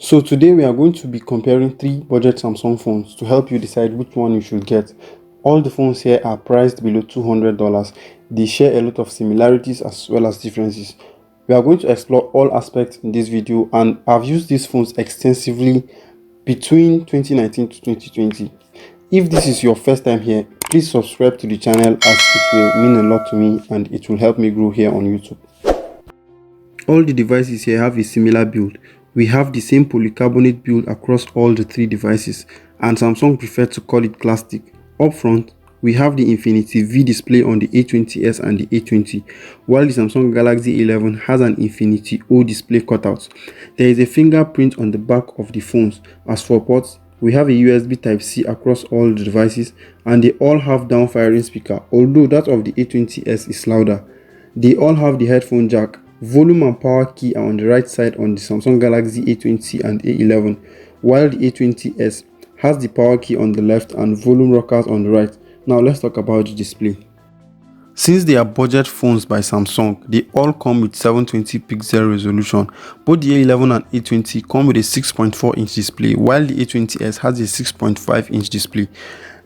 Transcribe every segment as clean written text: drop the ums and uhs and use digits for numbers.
So today we are going to be comparing three budget Samsung phones to help you decide which one you should get. All the phones here are priced below $200. They share a lot of similarities as well as differences. We are going to explore all aspects in this video, and I've used these phones extensively between 2019 to 2020. If this is your first time here, please subscribe to the channel as it will mean a lot to me and it will help me grow here on YouTube. All the devices here have a similar build. We have the same polycarbonate build across all the three devices, and Samsung preferred to call it plastic. Up front, we have the Infinity V display on the A20s and the A20, while the Samsung Galaxy A11 has an Infinity O display cutout. There is a fingerprint on the back of the phones. As for ports, we have a USB Type-C across all the devices, and they all have down-firing speaker, although that of the A20s is louder. They all have the headphone jack. Volume and power key are on the right side on the Samsung Galaxy A20 and A11, while the A20s has the power key on the left and volume rockers on the right. Now let's talk about the display. Since they are budget phones by Samsung, they all come with 720 pixel resolution. Both the A11 and A20 come with a 6.4-inch display, while the A20s has a 6.5-inch display.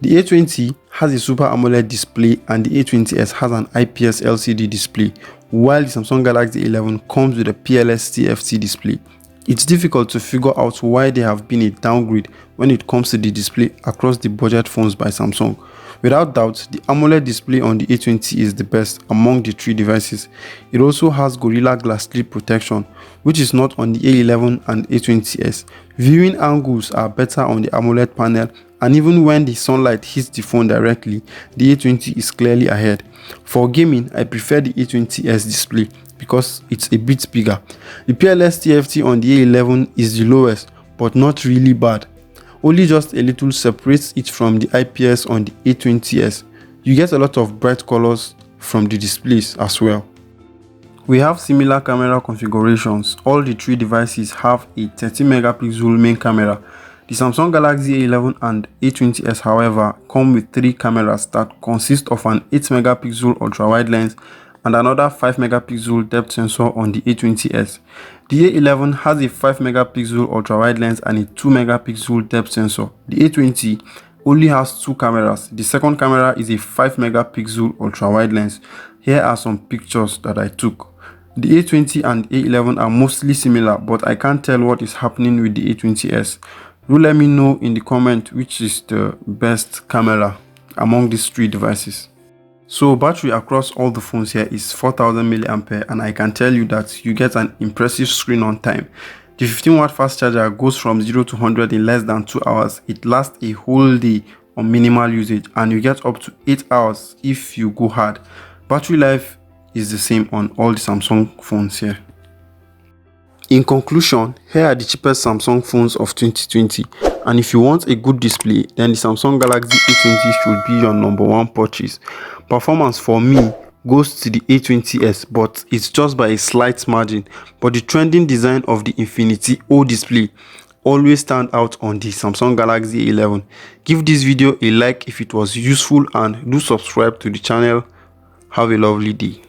The A20 has a Super AMOLED display and the A20s has an IPS LCD display, while the Samsung Galaxy A11 comes with a PLS TFT display. It's difficult to figure out why there have been a downgrade when it comes to the display across the budget phones by Samsung. Without doubt, the AMOLED display on the A20 is the best among the three devices. It also has Gorilla Glass 3 protection, which is not on the A11 and A20s. Viewing angles are better on the AMOLED panel, and even when the sunlight hits the phone directly, the A20 is clearly ahead. For gaming, I prefer the A20s display because it's a bit bigger. The PLS TFT on the A11 is the lowest, but not really bad. Only just a little separates it from the IPS on the A20s. You get a lot of bright colors from the displays as well. We have similar camera configurations. All the three devices have a 30 megapixel main camera. The Samsung Galaxy A11 and A20s, however, come with three cameras that consist of an 8 megapixel ultra-wide lens and another 5 megapixel depth sensor on the A20s. The A11 has a 5 megapixel ultra-wide lens and a 2 megapixel depth sensor. The A20 only has two cameras. The second camera is a 5 megapixel ultra-wide lens. Here are some pictures that I took. The A20 and A11 are mostly similar, but I can't tell what is happening with the A20s. Do let me know in the comment which is the best camera among these three devices. So battery across all the phones here is 4000 mAh, and I can tell you that you get an impressive screen on time. The 15-watt fast charger goes from 0 to 100 in less than 2 hours. It lasts a whole day on minimal usage, and you get up to 8 hours if you go hard. Battery life is the same on all the Samsung phones here. In conclusion, here are the cheapest Samsung phones of 2020, and if you want a good display, then the Samsung Galaxy A20 should be your #1 purchase. Performance for me goes to the A20s, but it's just by a slight margin. But the trending design of the Infinity O display always stand out on the Samsung Galaxy A11. Give this video a like if it was useful, and do subscribe to the channel. Have a lovely day.